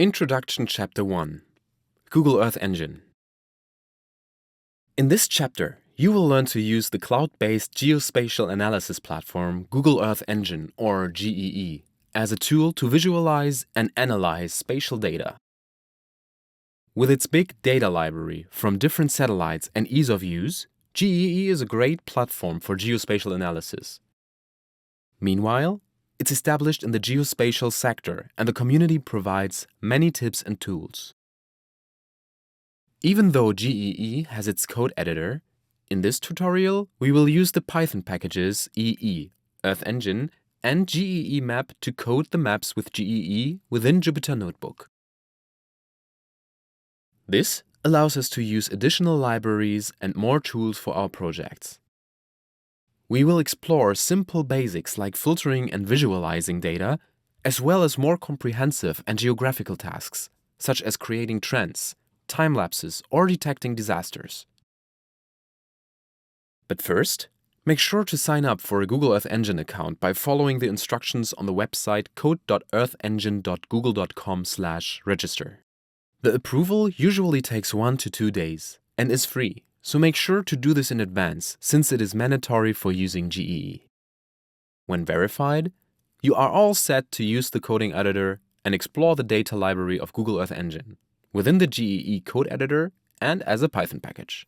Introduction Chapter 1 Google Earth Engine. In this chapter, you will learn to use the cloud-based geospatial analysis platform Google Earth Engine, or GEE, as a tool to visualize and analyze spatial data. With its big data library from different satellites and ease of use, GEE is a great platform for geospatial analysis. Meanwhile, it's established in the geospatial sector and the community provides many tips and tools. Even though GEE has its code editor, in this tutorial we will use the Python packages EE, Earth Engine, and GEE map to code the maps with GEE within Jupyter Notebook. This allows us to use additional libraries and more tools for our projects. We will explore simple basics like filtering and visualizing data, as well as more comprehensive and geographical tasks, such as creating trends, time lapses, or detecting disasters. But first, make sure to sign up for a Google Earth Engine account by following the instructions on the website code.earthengine.google.com/register. The approval usually takes 1 to 2 days and is free, so make sure to do this in advance since it is mandatory for using GEE. When verified, you are all set to use the coding editor and explore the data library of Google Earth Engine within the GEE code editor and as a Python package.